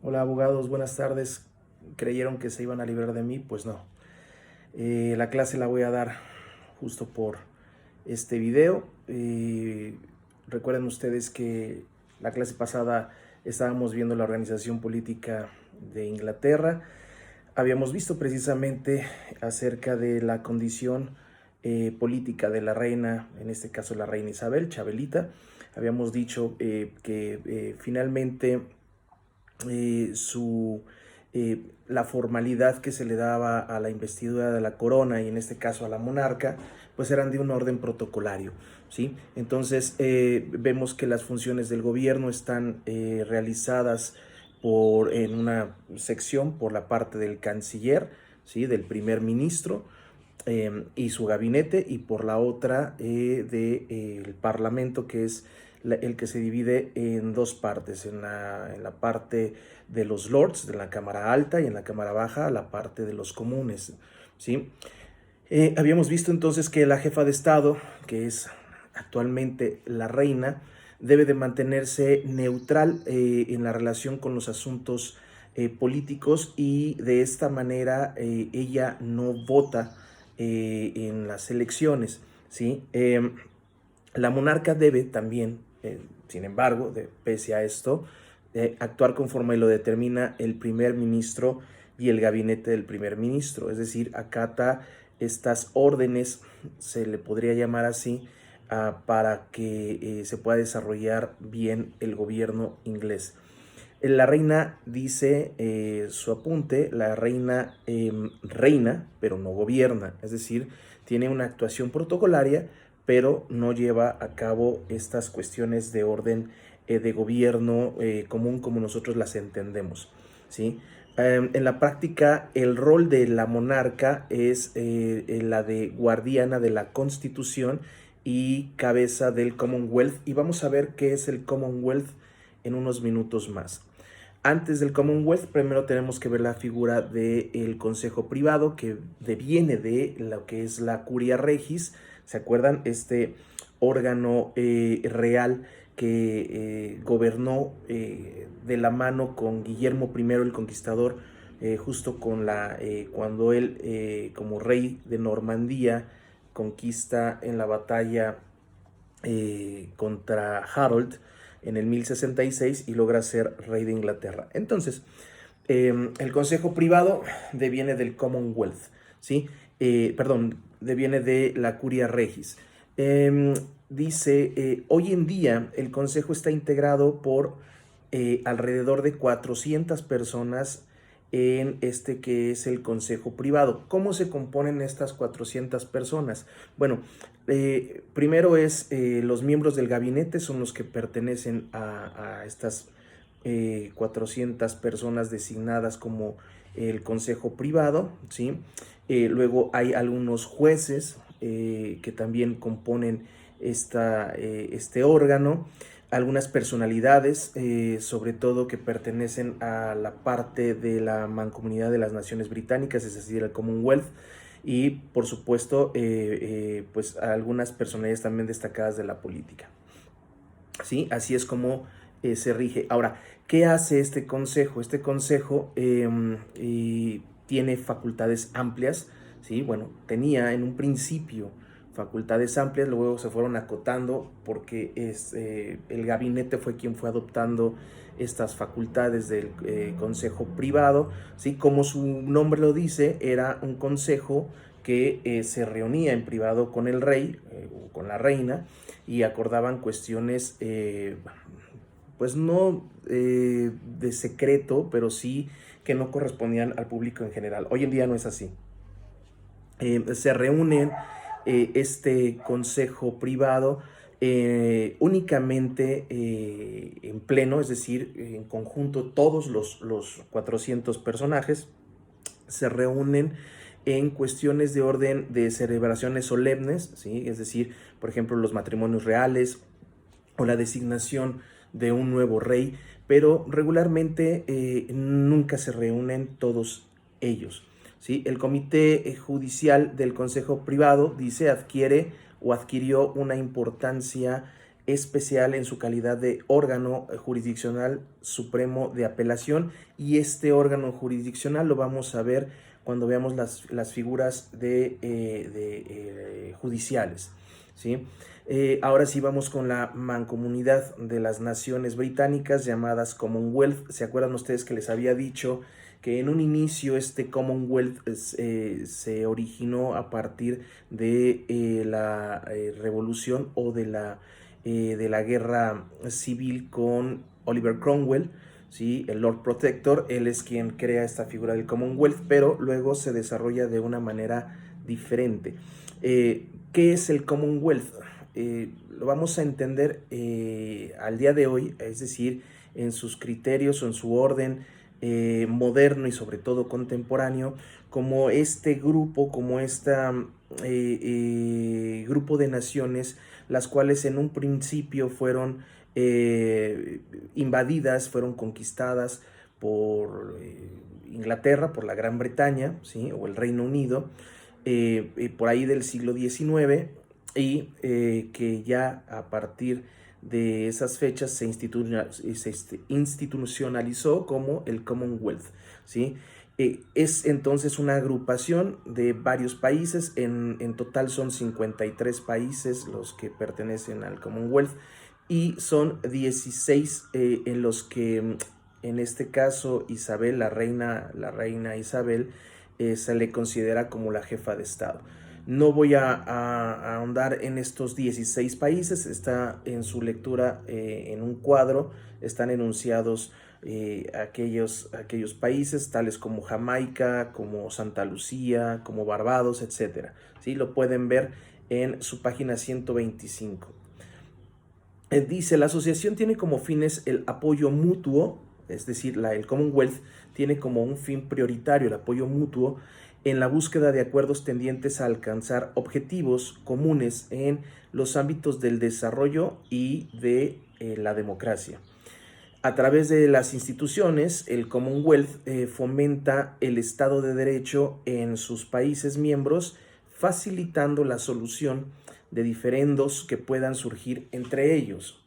Hola abogados, buenas tardes. ¿Creyeron que se iban a librar de mí? Pues no. La clase la voy a dar justo por este video. Recuerden ustedes que la clase pasada estábamos viendo la organización política de Inglaterra. Habíamos visto precisamente acerca de la condición política de la reina, en este caso la reina Isabel, Chabelita. Habíamos dicho que finalmente su la formalidad que se le daba a la investidura de la corona y en este caso a la monarca, pues eran de un orden protocolario, ¿sí? Entonces vemos que las funciones del gobierno están realizadas en una sección por la parte del canciller, ¿sí? Del primer ministro, y su gabinete, y por la otra del Parlamento, que es el que se divide en dos partes, en la parte de los Lords, de la Cámara Alta, y en la Cámara Baja, la parte de los comunes, ¿sí? Habíamos visto entonces que la jefa de Estado, que es actualmente la reina, debe de mantenerse neutral en la relación con los asuntos políticos, y de esta manera ella no vota en las elecciones, ¿sí? La monarca debe también, sin embargo, pese a esto, actuar conforme lo determina el primer ministro y el gabinete del primer ministro, es decir, acata estas órdenes, se le podría llamar así, para que se pueda desarrollar bien el gobierno inglés. La reina dice su apunte, la reina reina, pero no gobierna, es decir, tiene una actuación protocolaria, pero no lleva a cabo estas cuestiones de orden de gobierno común como nosotros las entendemos, ¿sí? En la práctica, el rol de la monarca es la de guardiana de la Constitución y cabeza del Commonwealth, y vamos a ver qué es el Commonwealth en unos minutos más. Antes del Commonwealth, primero tenemos que ver la figura del Consejo Privado, que deviene de lo que es la Curia Regis. ¿Se acuerdan? Este órgano real que gobernó de la mano con Guillermo I el Conquistador, justo cuando él, como rey de Normandía, conquista en la batalla contra Harold en el 1066 y logra ser rey de Inglaterra. Entonces, el Consejo Privado deviene del Commonwealth, ¿sí? Deviene de la Curia Regis. Dice, hoy en día el Consejo está integrado por alrededor de 400 personas en este que es el Consejo Privado. ¿Cómo se componen estas 400 personas? Bueno, primero es los miembros del gabinete, son los que pertenecen a estas 400 personas designadas como el Consejo Privado, ¿sí? Luego hay algunos jueces que también componen este órgano, algunas personalidades, sobre todo que pertenecen a la parte de la Mancomunidad de las Naciones Británicas, es decir, el Commonwealth, y por supuesto, pues algunas personalidades también destacadas de la política. ¿Sí? Así es como se rige. Ahora, ¿qué hace este consejo? Este consejo tiene facultades amplias, ¿sí? Bueno, tenía en un principio facultades amplias, luego se fueron acotando porque el gabinete fue quien fue adoptando estas facultades del consejo privado, ¿sí? Como su nombre lo dice, era un consejo que se reunía en privado con el rey o con la reina, y acordaban cuestiones, pues no de secreto, pero sí que no correspondían al público en general. Hoy en día no es así. Se reúnen este consejo privado únicamente en pleno, es decir, en conjunto todos los 400 personajes se reúnen en cuestiones de orden de celebraciones solemnes, ¿sí? Es decir, por ejemplo, los matrimonios reales o la designación de un nuevo rey, pero regularmente nunca se reúnen todos ellos, ¿sí? El comité judicial del Consejo Privado, dice, adquiere o adquirió una importancia especial en su calidad de órgano jurisdiccional supremo de apelación, y este órgano jurisdiccional lo vamos a ver cuando veamos las figuras judiciales, ¿sí? Ahora sí vamos con la mancomunidad de las naciones británicas llamadas Commonwealth. ¿Se acuerdan ustedes que les había dicho que en un inicio este Commonwealth se originó a partir de la revolución o de la guerra civil con Oliver Cromwell, ¿sí? El Lord Protector? Él es quien crea esta figura del Commonwealth, pero luego se desarrolla de una manera diferente. ¿Qué es el Commonwealth? Lo vamos a entender al día de hoy, es decir, en sus criterios o en su orden moderno y sobre todo contemporáneo, como este grupo, como grupo de naciones, las cuales en un principio fueron invadidas, fueron conquistadas por Inglaterra, por la Gran Bretaña, ¿sí? O el Reino Unido, por ahí del siglo XIX, y que ya a partir de esas fechas se institucionalizó como el Commonwealth, ¿sí? Es entonces una agrupación de varios países, en total son 53 países los que pertenecen al Commonwealth, y son 16 en los que, en este caso, Isabel, la reina Isabel, se le considera como la jefa de Estado. No voy a ahondar en estos 16 países, está en su lectura en un cuadro, están enunciados aquellos países, tales como Jamaica, como Santa Lucía, como Barbados, etc. ¿Sí? Lo pueden ver en su página 125. Dice, la asociación tiene como fines el apoyo mutuo, es decir, el Commonwealth tiene como un fin prioritario el apoyo mutuo en la búsqueda de acuerdos tendientes a alcanzar objetivos comunes en los ámbitos del desarrollo y de la democracia. A través de las instituciones, el Commonwealth fomenta el Estado de Derecho en sus países miembros, facilitando la solución de diferendos que puedan surgir entre ellos.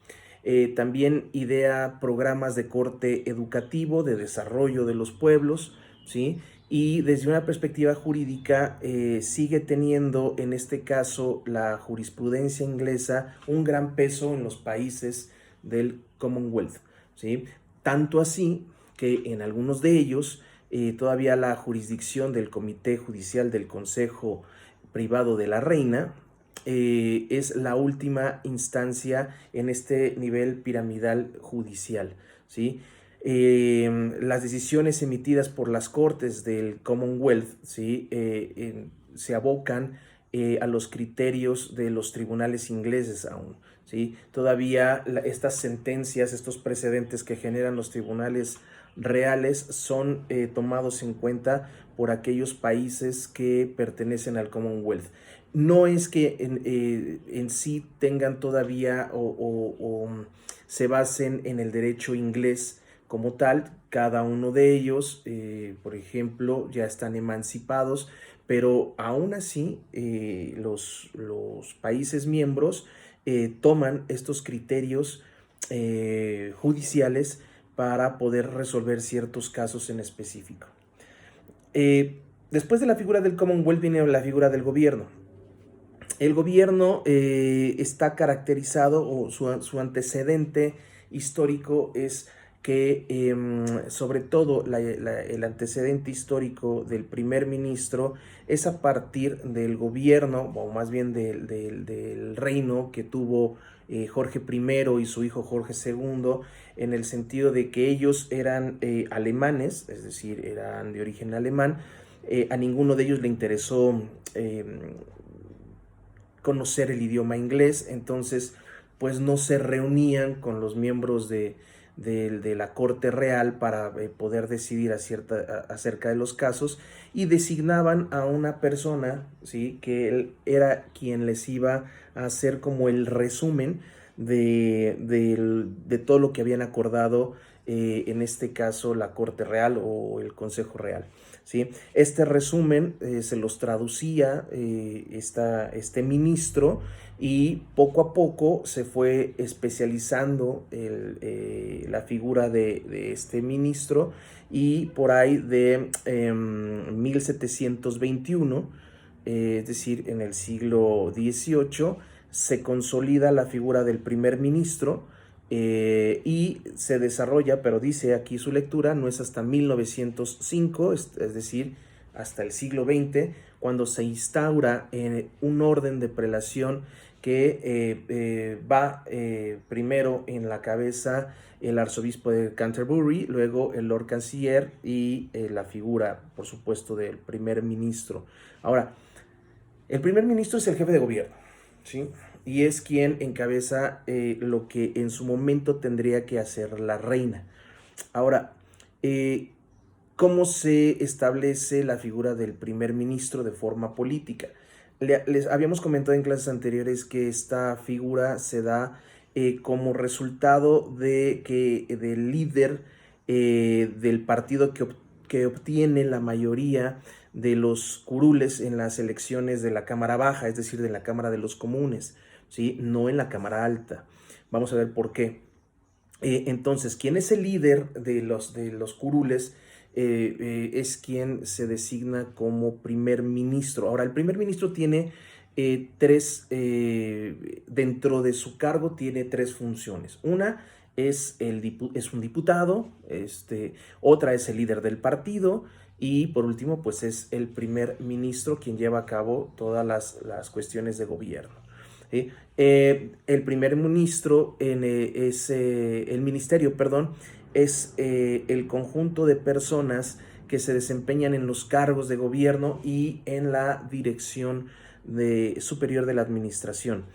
También idea programas de corte educativo, de desarrollo de los pueblos, ¿sí? Y desde una perspectiva jurídica sigue teniendo, en este caso, la jurisprudencia inglesa un gran peso en los países del Commonwealth, ¿sí? Tanto así que en algunos de ellos todavía la jurisdicción del Comité Judicial del Consejo Privado de la Reina es la última instancia en este nivel piramidal judicial, ¿sí? Las decisiones emitidas por las Cortes del Commonwealth, ¿sí? Se abocan a los criterios de los tribunales ingleses aún, ¿sí? Todavía estas sentencias, estos precedentes que generan los tribunales reales son tomados en cuenta por aquellos países que pertenecen al Commonwealth. No es que en sí tengan todavía o se basen en el derecho inglés como tal. Cada uno de ellos, por ejemplo, ya están emancipados, pero aún así los países miembros toman estos criterios judiciales para poder resolver ciertos casos en específico. Después de la figura del Commonwealth viene la figura del gobierno. El gobierno está caracterizado, o su antecedente histórico es que sobre todo el antecedente histórico del primer ministro es a partir del gobierno, o más bien del reino que tuvo Jorge I y su hijo Jorge II, en el sentido de que ellos eran alemanes, es decir, eran de origen alemán. A ninguno de ellos le interesó conocer el idioma inglés, entonces pues no se reunían con los miembros de la corte real para poder decidir acerca de los casos, y designaban a una persona, ¿sí? Que él era quien les iba a hacer como el resumen de todo lo que habían acordado en este caso la Corte Real o el Consejo Real. ¿Sí? Este resumen se los traducía este ministro, y poco a poco se fue especializando la figura de este ministro, y por ahí de 1721, es decir, en el siglo XVIII, se consolida la figura del primer ministro, y se desarrolla, pero dice aquí su lectura, no es hasta 1905, es decir, hasta el siglo XX, cuando se instaura un orden de prelación que va primero en la cabeza el arzobispo de Canterbury, luego el Lord Canciller y la figura, por supuesto, del primer ministro. Ahora, el primer ministro es el jefe de gobierno, ¿sí? Y es quien encabeza lo que en su momento tendría que hacer la reina. Ahora, ¿cómo se establece la figura del primer ministro de forma política? Les habíamos comentado en clases anteriores que esta figura se da como resultado del líder del partido que obtiene la mayoría de los curules en las elecciones de la Cámara Baja, es decir, de la Cámara de los Comunes, ¿sí? No en la Cámara Alta. Vamos a ver por qué. Entonces, ¿quién es el líder de los curules? Es quien se designa como primer ministro. Ahora, el primer ministro tiene dentro de su cargo tiene tres funciones. Una es un diputado, otra es el líder del partido, y por último, pues es el primer ministro quien lleva a cabo todas las cuestiones de gobierno. ¿Sí? El primer ministro el ministerio, perdón, es el conjunto de personas que se desempeñan en los cargos de gobierno y en la dirección superior de la administración.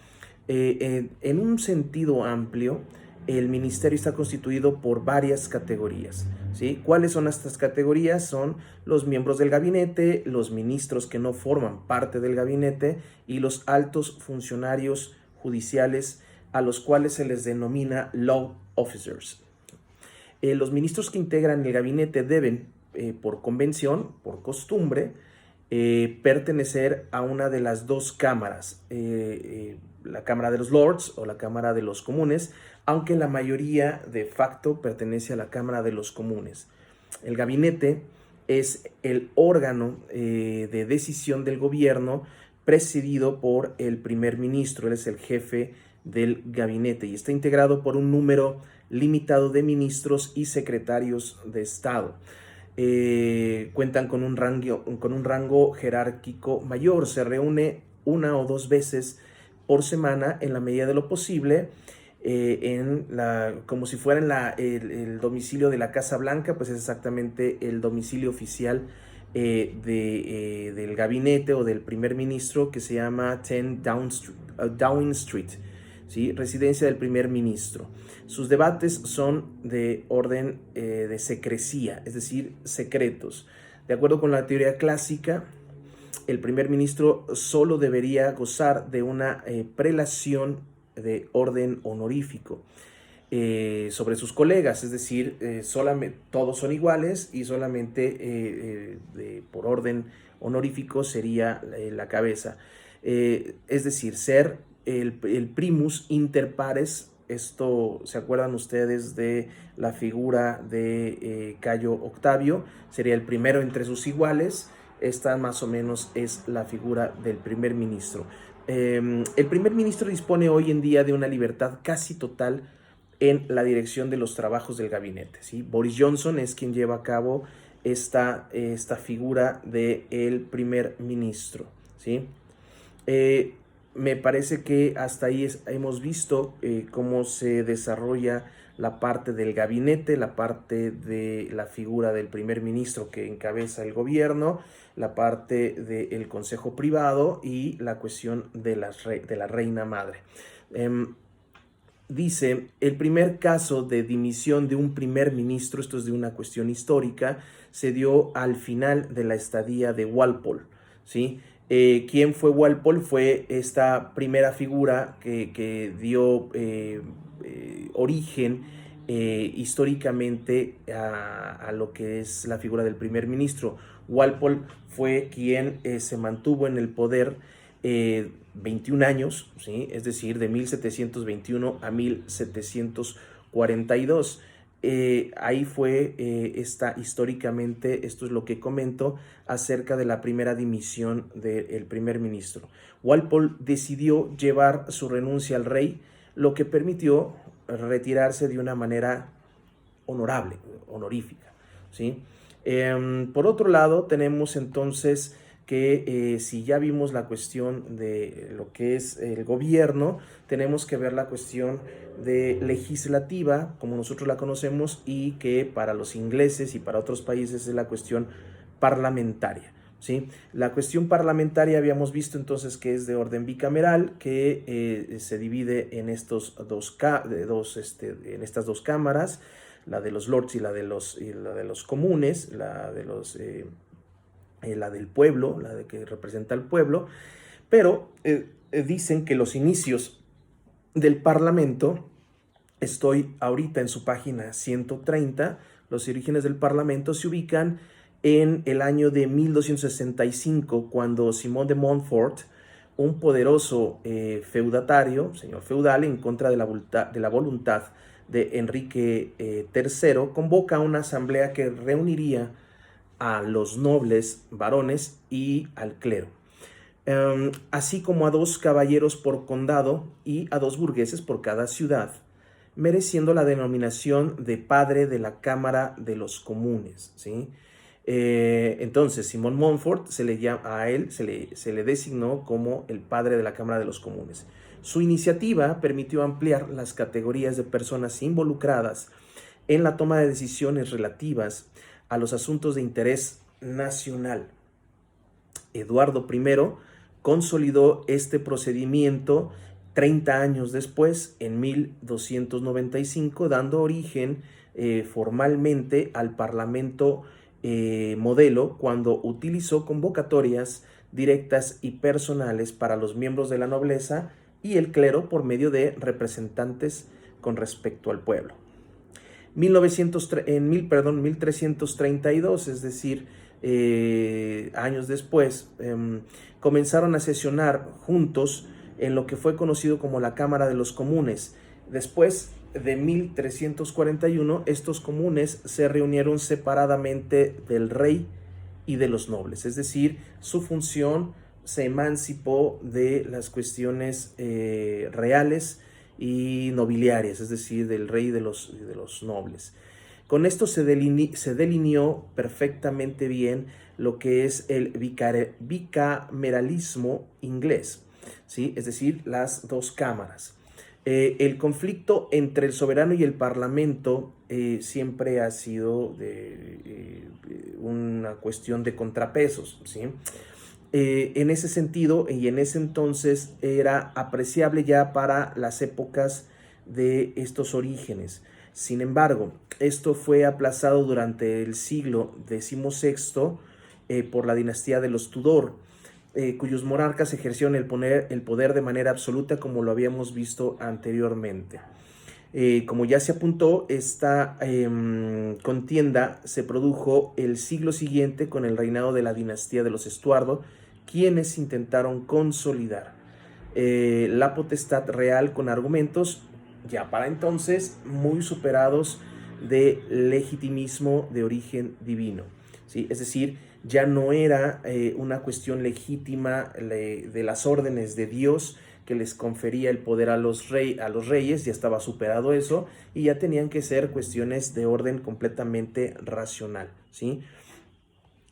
En un sentido amplio, el ministerio está constituido por varias categorías, ¿sí? ¿Cuáles son estas categorías? Son los miembros del gabinete, los ministros que no forman parte del gabinete y los altos funcionarios judiciales, a los cuales se les denomina law officers. Los ministros que integran el gabinete deben, por convención, por costumbre, pertenecer a una de las dos cámaras, la Cámara de los Lords o la Cámara de los Comunes, aunque la mayoría de facto pertenece a la Cámara de los Comunes. El gabinete es el órgano de decisión del gobierno, presidido por el primer ministro. Él es el jefe del gabinete y está integrado por un número limitado de ministros y secretarios de Estado. Cuentan con un rango jerárquico mayor. Se reúne una o dos veces por semana en la medida de lo posible, como si fuera el domicilio de la Casa Blanca, pues es exactamente el domicilio oficial del gabinete o del primer ministro, que se llama 10 Downing Street, ¿sí? Residencia del primer ministro. Sus debates son de orden de secrecía, es decir, secretos. De acuerdo con la teoría clásica, el primer ministro solo debería gozar de una prelación de orden honorífico sobre sus colegas, es decir, solamente todos son iguales y solamente por orden honorífico sería la cabeza. Es decir, ser el primus inter pares. Esto, ¿se acuerdan ustedes de la figura de Cayo Octavio? Sería el primero entre sus iguales. Esta más o menos es la figura del primer ministro. El primer ministro dispone hoy en día de una libertad casi total en la dirección de los trabajos del gabinete, ¿sí? Boris Johnson es quien lleva a cabo esta figura del primer ministro, ¿sí? Me parece que hasta ahí hemos visto cómo se desarrolla la parte del gabinete, la parte de la figura del primer ministro que encabeza el gobierno, la parte del consejo privado y la cuestión de la reina madre. Dice, el primer caso de dimisión de un primer ministro, esto es de una cuestión histórica, se dio al final de la estadía de Walpole, ¿sí? ¿Quién fue Walpole? Fue esta primera figura que dio origen históricamente a lo que es la figura del primer ministro. Walpole fue quien se mantuvo en el poder 21 años, ¿sí? Es decir, de 1721 a 1742. Ahí fue históricamente, esto es lo que comento acerca de la primera dimisión del primer ministro. Walpole decidió llevar su renuncia al rey, lo que permitió retirarse de una manera honorable, honorífica, ¿sí? Por otro lado, tenemos entonces que si ya vimos la cuestión de lo que es el gobierno, tenemos que ver la cuestión de legislativa, como nosotros la conocemos, y que para los ingleses y para otros países es la cuestión parlamentaria, ¿sí? La cuestión parlamentaria habíamos visto entonces que es de orden bicameral, que se divide en, en estas dos cámaras, la de los lords y la de los comunes, la del pueblo, la de que representa al pueblo, pero dicen que los inicios del Parlamento, estoy ahorita en su página 130, los orígenes del Parlamento se ubican en el año de 1265, cuando Simón de Montfort, un poderoso feudatario, señor feudal, en contra de la voluntad de Enrique III, convoca una asamblea que reuniría a los nobles varones y al clero, así como a 2 caballeros por condado y a 2 burgueses por cada ciudad, mereciendo la denominación de padre de la Cámara de los Comunes, ¿sí? Entonces, Simón Montfort, a él se le designó como el padre de la Cámara de los Comunes. Su iniciativa permitió ampliar las categorías de personas involucradas en la toma de decisiones relativas a los asuntos de interés nacional. Eduardo I consolidó este procedimiento 30 años después, en 1295, dando origen formalmente al Parlamento modelo, cuando utilizó convocatorias directas y personales para los miembros de la nobleza y el clero por medio de representantes con respecto al pueblo. 1332, es decir, años después, comenzaron a sesionar juntos en lo que fue conocido como la Cámara de los Comunes. Después de 1341, estos comunes se reunieron separadamente del rey y de los nobles, es decir, su función se emancipó de las cuestiones reales y nobiliarias, es decir, del rey y de los nobles. Con esto se delineó perfectamente bien lo que es el bicameralismo inglés, ¿sí? Es decir, las 2 cámaras. El conflicto entre el soberano y el parlamento siempre ha sido una cuestión de contrapesos, ¿sí? En ese sentido y en ese entonces era apreciable ya para las épocas de estos orígenes. Sin embargo, esto fue aplazado durante el siglo XVI por la dinastía de los Tudor, cuyos monarcas ejercieron el poder de manera absoluta, como lo habíamos visto anteriormente. Como ya se apuntó, esta contienda se produjo el siglo siguiente con el reinado de la dinastía de los Estuardo, quienes intentaron consolidar la potestad real con argumentos ya para entonces muy superados de legitimismo de origen divino, ¿sí? Es decir, ya no era una cuestión legítima de las órdenes de Dios que les confería el poder a los reyes, ya estaba superado eso, y ya tenían que ser cuestiones de orden completamente racional, ¿sí?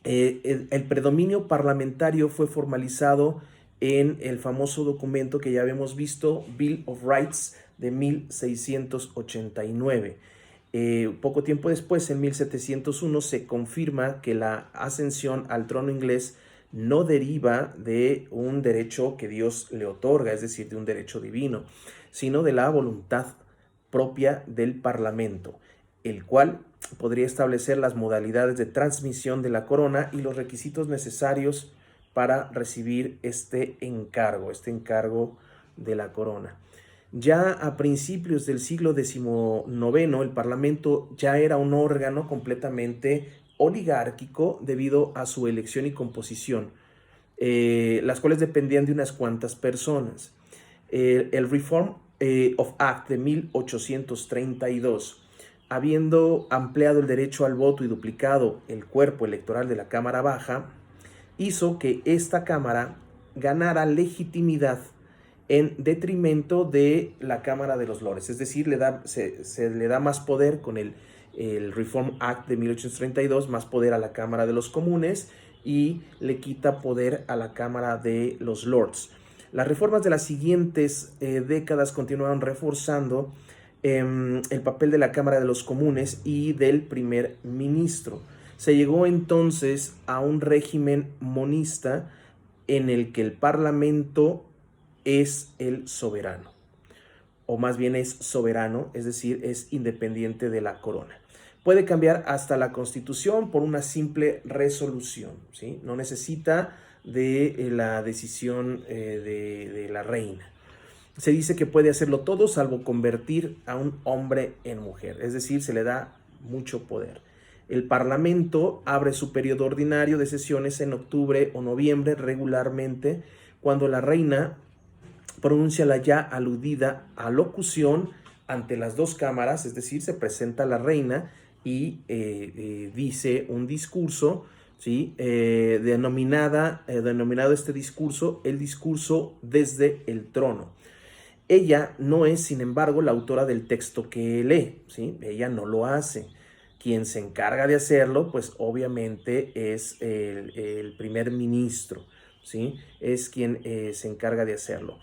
El predominio parlamentario fue formalizado en el famoso documento que ya habíamos visto, Bill of Rights, de 1689. Poco tiempo después, en 1701, se confirma que la ascensión al trono inglés no deriva de un derecho que Dios le otorga, es decir, de un derecho divino, sino de la voluntad propia del Parlamento, el cual podría establecer las modalidades de transmisión de la corona y los requisitos necesarios para recibir este encargo de la corona. Ya a principios del siglo XIX, el Parlamento ya era un órgano completamente oligárquico debido a su elección y composición, las cuales dependían de unas cuantas personas. El Reform of Act de 1832, habiendo ampliado el derecho al voto y duplicado el cuerpo electoral de la Cámara Baja, hizo que esta Cámara ganara legitimidad en detrimento de la Cámara de los Lores. Es decir, se le da más poder con el Reform Act de 1832, más poder a la Cámara de los Comunes y le quita poder a la Cámara de los Lords. Las reformas de las siguientes décadas continuaron reforzando el papel de la Cámara de los Comunes y del primer ministro. Se llegó entonces a un régimen monista en el que el Parlamento es el soberano, o más bien es soberano, es decir, es independiente de la corona. Puede cambiar hasta la Constitución por una simple resolución, ¿sí? No necesita de la decisión de la reina. Se dice que puede hacerlo todo salvo convertir a un hombre en mujer, es decir, se le da mucho poder. El Parlamento abre su periodo ordinario de sesiones en octubre o noviembre regularmente, cuando la reina pronuncia la ya aludida alocución ante las dos cámaras, es decir, se presenta la reina y dice un discurso, ¿sí? Denominado este discurso, el discurso desde el trono. Ella no es, sin embargo, la autora del texto que lee, ¿sí? Ella no lo hace. Quien se encarga de hacerlo, pues obviamente es el primer ministro, ¿sí? Es quien se encarga de hacerlo.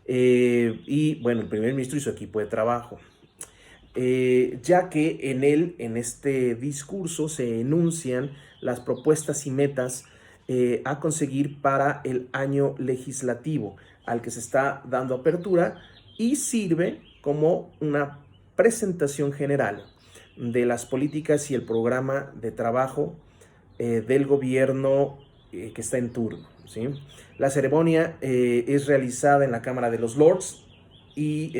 Y bueno, el primer ministro y su equipo de trabajo. Ya que en este discurso se enuncian las propuestas y metas a conseguir para el año legislativo al que se está dando apertura, y sirve como una presentación general de las políticas y el programa de trabajo del gobierno que está en turno, ¿sí? La ceremonia es realizada en la Cámara de los Lords y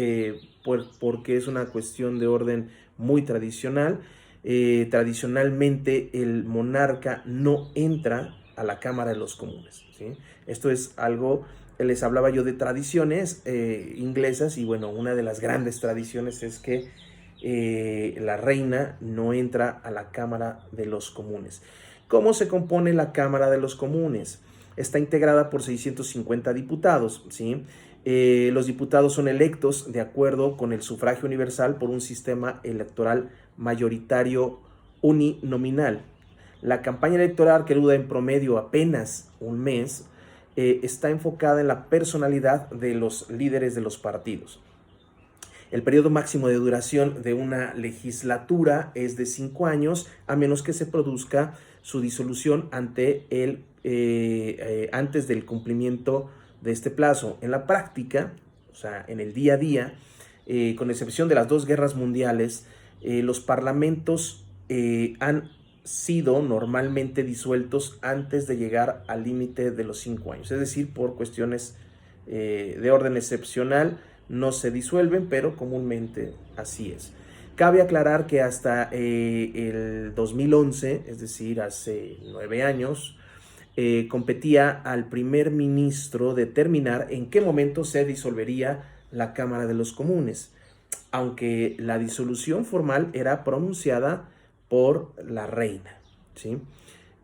porque es una cuestión de orden muy tradicional. Tradicionalmente el monarca no entra a la Cámara de los Comunes, ¿sí? Esto es algo, les hablaba yo de tradiciones inglesas, y bueno, una de las grandes tradiciones es que la reina no entra a la Cámara de los Comunes. ¿Cómo se compone la Cámara de los Comunes? Está integrada por 650 diputados, ¿sí? Los diputados son electos de acuerdo con el sufragio universal por un sistema electoral mayoritario uninominal. La campaña electoral, que dura en promedio apenas un mes, está enfocada en la personalidad de los líderes de los partidos. El periodo máximo de duración de una legislatura es de 5 años, a menos que se produzca su disolución antes del cumplimiento de este plazo. En la práctica, o sea, en el día a día, con excepción de las 2 guerras mundiales, los parlamentos han sido normalmente disueltos antes de llegar al límite de los 5 años, es decir, por cuestiones de orden excepcional no se disuelven, pero comúnmente así es. Cabe aclarar que hasta el 2011, es decir, hace 9 años, competía al primer ministro determinar en qué momento se disolvería la Cámara de los Comunes, aunque la disolución formal era pronunciada por la reina, ¿sí?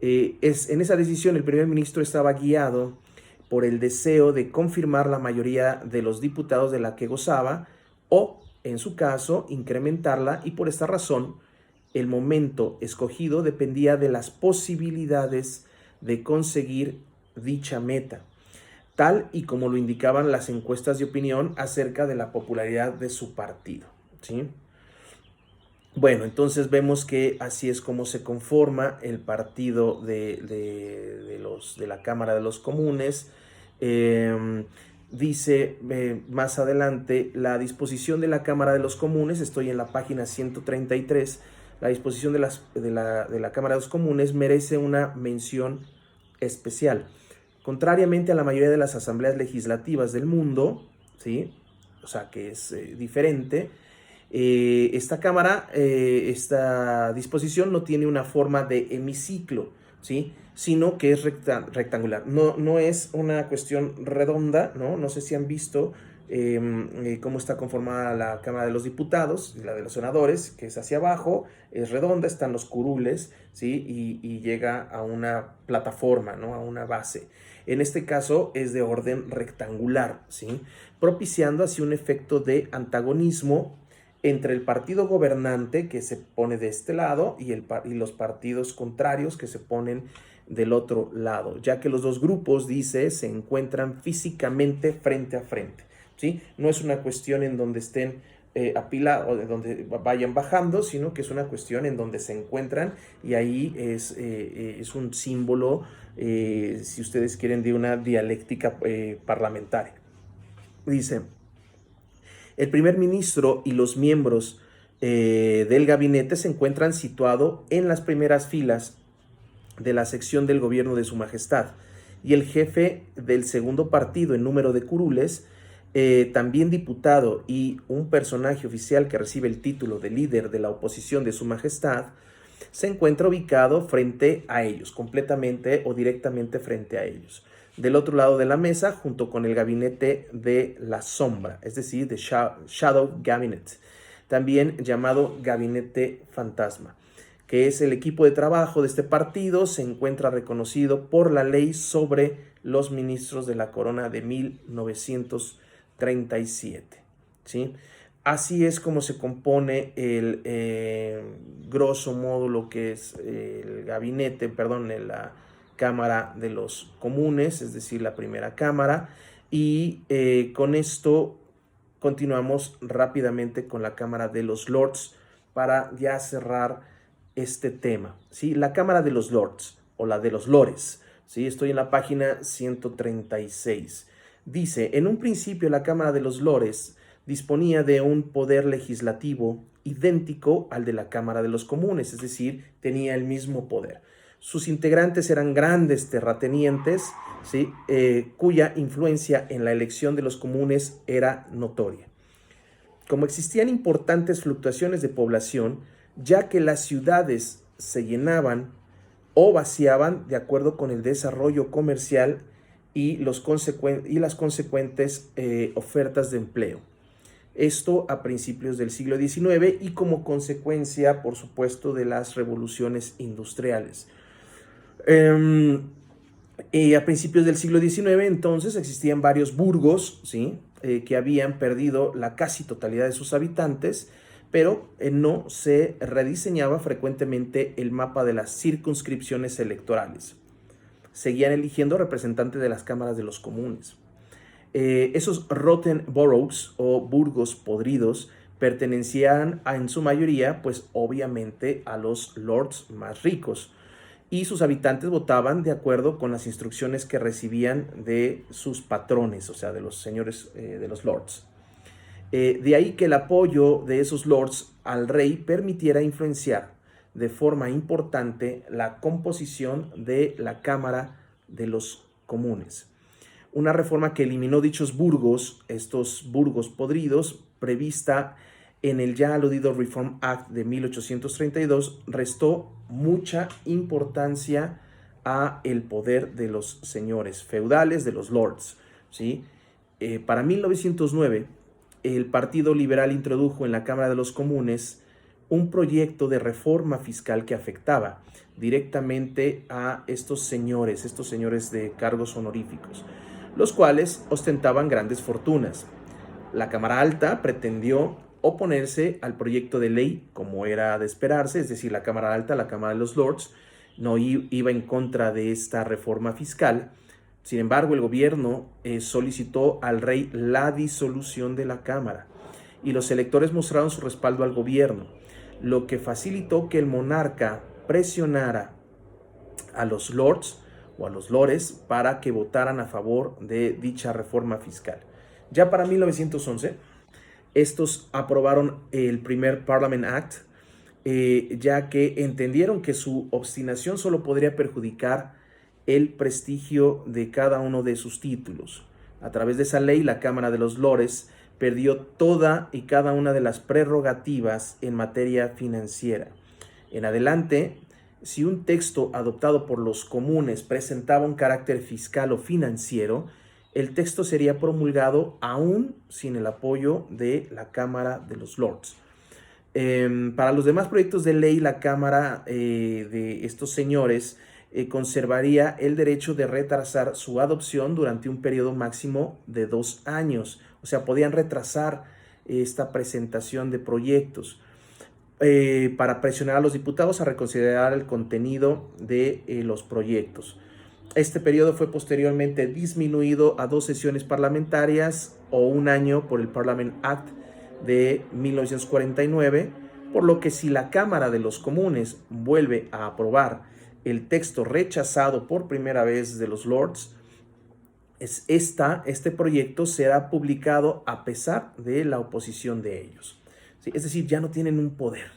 En esa decisión el primer ministro estaba guiado por el deseo de confirmar la mayoría de los diputados de la que gozaba, o, en su caso, incrementarla, y por esta razón el momento escogido dependía de las posibilidades de conseguir dicha meta, tal y como lo indicaban las encuestas de opinión acerca de la popularidad de su partido, ¿sí? Bueno, entonces vemos que así es como se conforma el partido de la Cámara de los Comunes. Dice más adelante, la disposición de la Cámara de los Comunes, estoy en la página 133, la disposición de la Cámara de los Comunes merece una mención especial. Contrariamente a la mayoría de las asambleas legislativas del mundo, ¿sí? o sea, que es diferente. Esta cámara, esta disposición no tiene una forma de hemiciclo, ¿sí? Sino que es rectangular. No es una cuestión redonda, ¿no? No sé si han visto cómo está conformada la Cámara de los Diputados y la de los senadores, que es hacia abajo, es redonda, están los curules, ¿sí? Y llega a una plataforma, ¿no? A una base. En este caso es de orden rectangular, ¿sí? Propiciando así un efecto de antagonismo entre el partido gobernante, que se pone de este lado, y los partidos contrarios, que se ponen del otro lado, ya que los dos grupos, dice, se encuentran físicamente frente a frente, ¿sí? No es una cuestión en donde estén apilados, o de donde vayan bajando, sino que es una cuestión en donde se encuentran, y ahí es un símbolo, si ustedes quieren, de una dialéctica parlamentaria. Dice: el primer ministro y los miembros del gabinete se encuentran situados en las primeras filas de la sección del gobierno de Su Majestad, y el jefe del segundo partido en número de curules, también diputado y un personaje oficial que recibe el título de líder de la oposición de Su Majestad, se encuentra ubicado frente a ellos, completamente o directamente frente a ellos. Del otro lado de la mesa, junto con el gabinete de la sombra, es decir, de Shadow Cabinet, también llamado Gabinete Fantasma, que es el equipo de trabajo de este partido, se encuentra reconocido por la ley sobre los ministros de la corona de 1937, ¿sí? Así es como se compone el grosso modo lo que es el gabinete, la Cámara de los Comunes, es decir, la primera Cámara, y con esto continuamos rápidamente con la Cámara de los Lords para ya cerrar este tema, ¿sí? La Cámara de los Lords, o la de los Lores, ¿sí? Estoy en la página 136. Dice: en un principio la Cámara de los Lores disponía de un poder legislativo idéntico al de la Cámara de los Comunes, es decir, tenía el mismo poder. Sus integrantes eran grandes terratenientes, ¿sí? Cuya influencia en la elección de los comunes era notoria. Como existían importantes fluctuaciones de población, ya que las ciudades se llenaban o vaciaban de acuerdo con el desarrollo comercial y las consecuentes ofertas de empleo. Esto a principios del siglo XIX y como consecuencia, por supuesto, de las revoluciones industriales. Y a principios del siglo XIX, entonces, existían varios burgos, ¿sí? Que habían perdido la casi totalidad de sus habitantes, pero no se rediseñaba frecuentemente el mapa de las circunscripciones electorales. Seguían eligiendo representantes de las cámaras de los comunes. Esos rotten boroughs o burgos podridos pertenecían en su mayoría, pues obviamente, a los lords más ricos, y sus habitantes votaban de acuerdo con las instrucciones que recibían de sus patrones, o sea, de los señores de los lords. De ahí que el apoyo de esos lords al rey permitiera influenciar de forma importante la composición de la Cámara de los Comunes. Una reforma que eliminó dichos burgos, estos burgos podridos, prevista en el ya aludido Reform Act de 1832, restó mucha importancia a el poder de los señores feudales, de los lords, ¿sí? Para 1909, el Partido Liberal introdujo en la Cámara de los Comunes un proyecto de reforma fiscal que afectaba directamente a estos señores de cargos honoríficos, los cuales ostentaban grandes fortunas. La Cámara Alta pretendió oponerse al proyecto de ley, como era de esperarse, es decir, la Cámara Alta, la Cámara de los Lords, no iba en contra de esta reforma fiscal. Sin embargo, el gobierno solicitó al rey la disolución de la Cámara, y los electores mostraron su respaldo al gobierno, lo que facilitó que el monarca presionara a los lords o a los lores para que votaran a favor de dicha reforma fiscal. Ya para 1911, estos aprobaron el primer Parliament Act, ya que entendieron que su obstinación solo podría perjudicar el prestigio de cada uno de sus títulos. A través de esa ley, la Cámara de los Lores perdió toda y cada una de las prerrogativas en materia financiera. En adelante, si un texto adoptado por los comunes presentaba un carácter fiscal o financiero, el texto sería promulgado aún sin el apoyo de la Cámara de los Lords. Para los demás proyectos de ley, la Cámara de estos señores conservaría el derecho de retrasar su adopción durante un periodo máximo de 2 años. O sea, podían retrasar esta presentación de proyectos para presionar a los diputados a reconsiderar el contenido de los proyectos. Este periodo fue posteriormente disminuido a 2 sesiones parlamentarias o 1 año por el Parliament Act de 1949, por lo que si la Cámara de los Comunes vuelve a aprobar el texto rechazado por primera vez de los Lords, este proyecto será publicado a pesar de la oposición de ellos. ¿Sí? Es decir, ya no tienen un poder.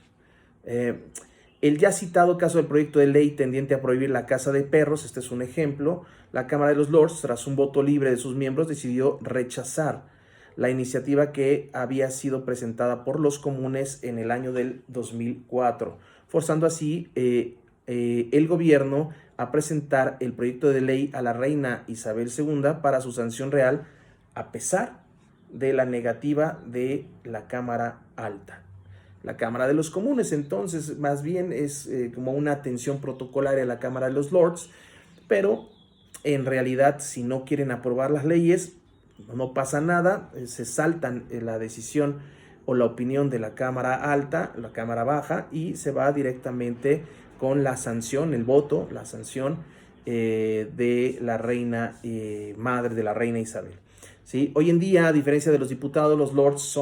El ya citado caso del proyecto de ley tendiente a prohibir la caza de perros, este es un ejemplo. La Cámara de los Lords, tras un voto libre de sus miembros, decidió rechazar la iniciativa que había sido presentada por los comunes en el año del 2004, forzando así el gobierno a presentar el proyecto de ley a la reina Isabel II para su sanción real, a pesar de la negativa de la Cámara Alta. La Cámara de los Comunes, entonces, más bien es como una atención protocolaria a la Cámara de los Lords, pero en realidad, si no quieren aprobar las leyes, no pasa nada, se saltan la decisión o la opinión de la Cámara Alta, la Cámara Baja, y se va directamente con la sanción, el voto, la sanción de la reina madre, de la reina Isabel. ¿Sí? Hoy en día, a diferencia de los diputados, los lords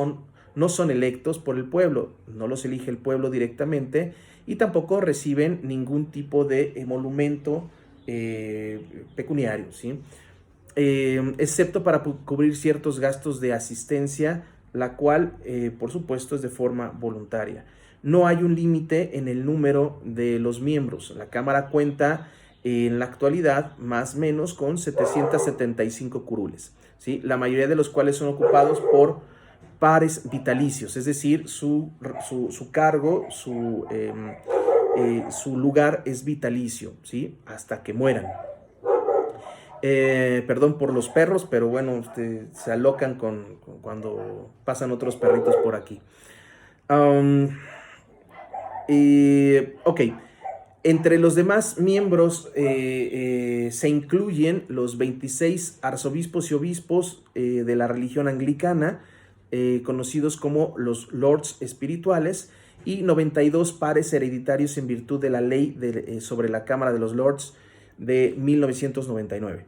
no son electos por el pueblo, no los elige el pueblo directamente y tampoco reciben ningún tipo de emolumento pecuniario, ¿sí? Excepto para cubrir ciertos gastos de asistencia, la cual, por supuesto, es de forma voluntaria. No hay un límite en el número de los miembros. La Cámara cuenta en la actualidad más o menos con 775 curules, ¿sí? La mayoría de los cuales son ocupados por pares vitalicios, es decir, su cargo, su lugar es vitalicio, ¿sí? Hasta que mueran. Perdón por los perros, pero bueno, se alocan cuando pasan otros perritos por aquí. Ok, entre los demás miembros se incluyen los 26 arzobispos y obispos de la religión anglicana, conocidos como los lords espirituales, y 92 pares hereditarios en virtud de la ley sobre la Cámara de los Lords de 1999.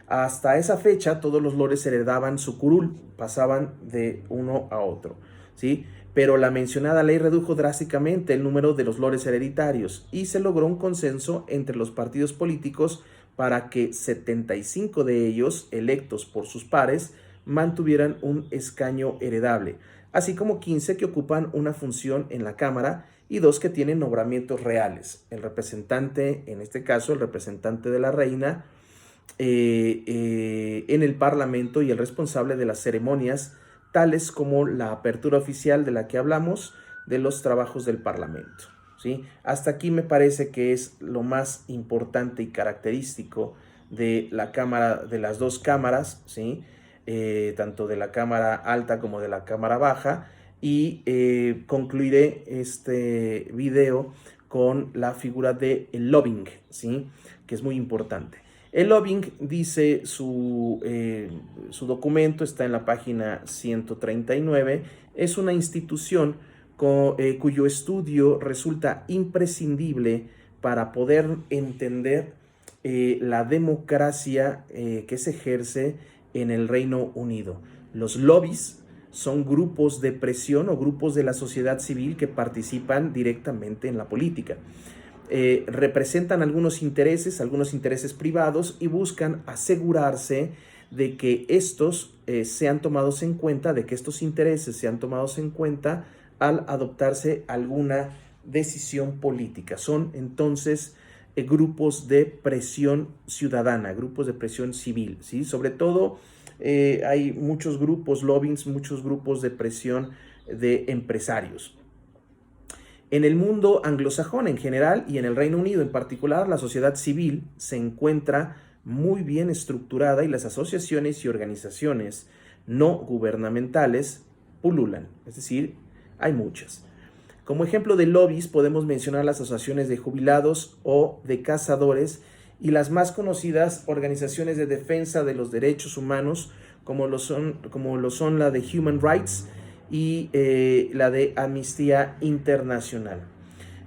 Hasta esa fecha, todos los lores heredaban su curul, pasaban de uno a otro, ¿sí? Pero la mencionada ley redujo drásticamente el número de los lores hereditarios y se logró un consenso entre los partidos políticos para que 75 de ellos, electos por sus pares, mantuvieran un escaño heredable, así como 15 que ocupan una función en la Cámara y 2 que tienen nombramientos reales. El representante, en este caso, el representante de la reina en el Parlamento y el responsable de las ceremonias, tales como la apertura oficial de la que hablamos, de los trabajos del Parlamento, ¿sí? Hasta aquí me parece que es lo más importante y característico de la Cámara, de las dos cámaras, ¿sí? Tanto de la Cámara Alta como de la Cámara Baja, y concluiré este video con la figura de el lobbying, ¿sí? Que es muy importante. El lobbying, dice su documento, está en la página 139, es una institución cuyo estudio resulta imprescindible para poder entender la democracia que se ejerce en el Reino Unido. Los lobbies son grupos de presión o grupos de la sociedad civil que participan directamente en la política. Representan algunos intereses privados y buscan asegurarse de que estos sean tomados en cuenta, de que estos intereses sean tomados en cuenta al adoptarse alguna decisión política. Son entonces grupos de presión ciudadana, grupos de presión civil, ¿sí? Sobre todo hay muchos grupos lobbying, muchos grupos de presión de empresarios. En el mundo anglosajón en general y en el Reino Unido en particular, la sociedad civil se encuentra muy bien estructurada y las asociaciones y organizaciones no gubernamentales pululan, es decir, hay muchas. Como ejemplo de lobbies podemos mencionar las asociaciones de jubilados o de cazadores y las más conocidas organizaciones de defensa de los derechos humanos como lo son la de Human Rights y la de Amnistía Internacional.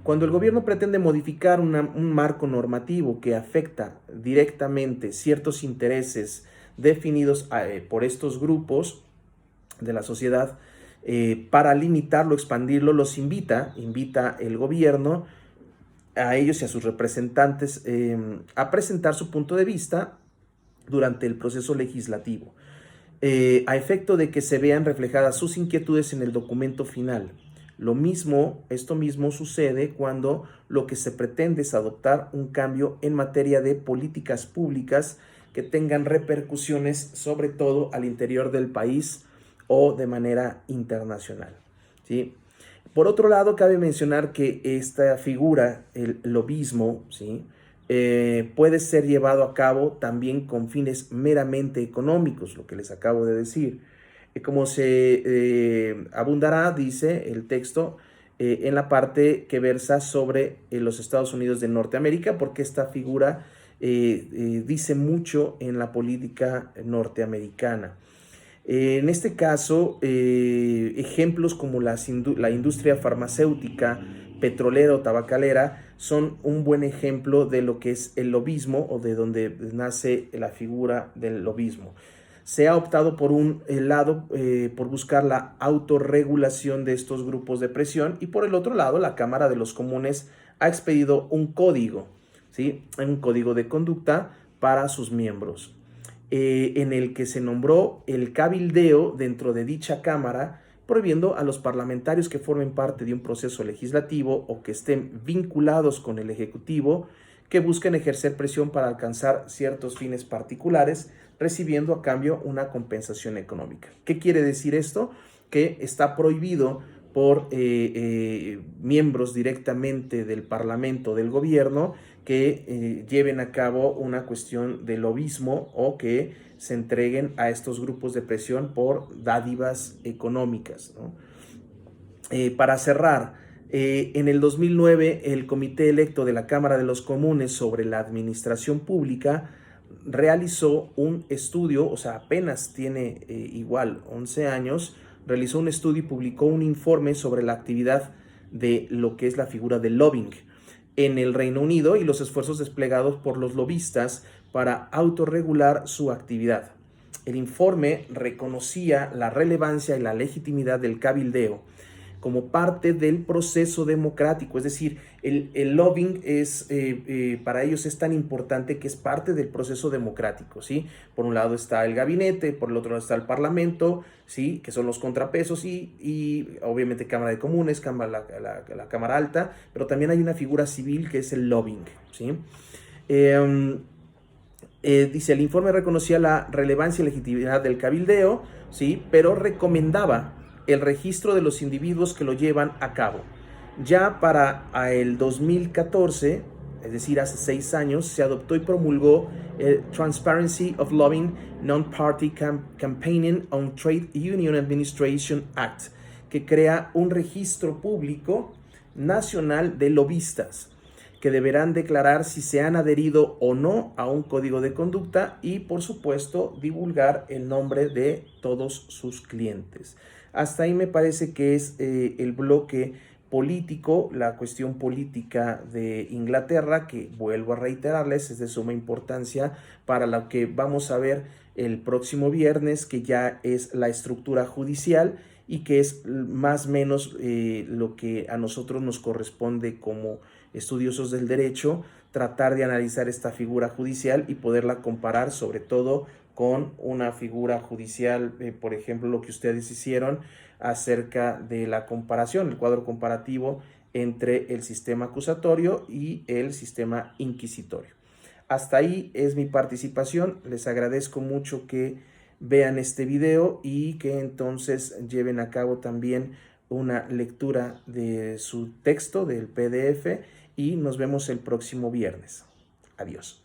Cuando el gobierno pretende modificar un marco normativo que afecta directamente ciertos intereses definidos por estos grupos de la sociedad, para limitarlo, expandirlo, los invita el gobierno a ellos y a sus representantes a presentar su punto de vista durante el proceso legislativo, a efecto de que se vean reflejadas sus inquietudes en el documento final. Esto mismo sucede cuando lo que se pretende es adoptar un cambio en materia de políticas públicas que tengan repercusiones sobre todo al interior del país o de manera internacional, ¿sí? Por otro lado, cabe mencionar que esta figura, el lobismo, ¿sí? Puede ser llevado a cabo también con fines meramente económicos, lo que les acabo de decir. Como se abundará, dice el texto, en la parte que versa sobre los Estados Unidos de Norteamérica, porque esta figura dice mucho en la política norteamericana. En este caso, ejemplos como la industria farmacéutica, petrolera o tabacalera son un buen ejemplo de lo que es el lobismo o de donde nace la figura del lobismo. Se ha optado por un lado por buscar la autorregulación de estos grupos de presión y por el otro lado la Cámara de los Comunes ha expedido un código, ¿sí? Un código de conducta para sus miembros, en el que se nombró el cabildeo dentro de dicha Cámara, prohibiendo a los parlamentarios que formen parte de un proceso legislativo o que estén vinculados con el Ejecutivo, que busquen ejercer presión para alcanzar ciertos fines particulares, recibiendo a cambio una compensación económica. ¿Qué quiere decir esto? Que está prohibido por miembros directamente del Parlamento, del gobierno, que lleven a cabo una cuestión de lobismo o que se entreguen a estos grupos de presión por dádivas económicas, ¿no? Para cerrar, en el 2009 el Comité Electo de la Cámara de los Comunes sobre la Administración Pública realizó un estudio, o sea, apenas tiene igual 11 años, realizó un estudio y publicó un informe sobre la actividad de lo que es la figura del lobbying en el Reino Unido y los esfuerzos desplegados por los lobistas para autorregular su actividad. El informe reconocía la relevancia y la legitimidad del cabildeo como parte del proceso democrático, es decir, el lobbying para ellos es tan importante que es parte del proceso democrático, ¿sí? Por un lado está el gabinete, por el otro lado está el parlamento, ¿sí? Que son los contrapesos y obviamente Cámara de Comunes, la Cámara Alta, pero también hay una figura civil que es el lobbying, ¿sí? Dice, el informe reconocía la relevancia y legitimidad del cabildeo, ¿sí? Pero recomendaba el registro de los individuos que lo llevan a cabo. Ya para el 2014, es decir, hace 6 años, se adoptó y promulgó el Transparency of Lobbying Non-Party Campaigning on Trade Union Administration Act, que crea un registro público nacional de lobistas que deberán declarar si se han adherido o no a un código de conducta y, por supuesto, divulgar el nombre de todos sus clientes. Hasta ahí me parece que es el bloque político, la cuestión política de Inglaterra, que vuelvo a reiterarles, es de suma importancia para lo que vamos a ver el próximo viernes, que ya es la estructura judicial y que es más o menos lo que a nosotros nos corresponde como estudiosos del derecho, tratar de analizar esta figura judicial y poderla comparar sobre todo con una figura judicial, por ejemplo, lo que ustedes hicieron acerca de la comparación, el cuadro comparativo entre el sistema acusatorio y el sistema inquisitorio. Hasta ahí es mi participación, les agradezco mucho que vean este video y que entonces lleven a cabo también una lectura de su texto, del PDF, y nos vemos el próximo viernes. Adiós.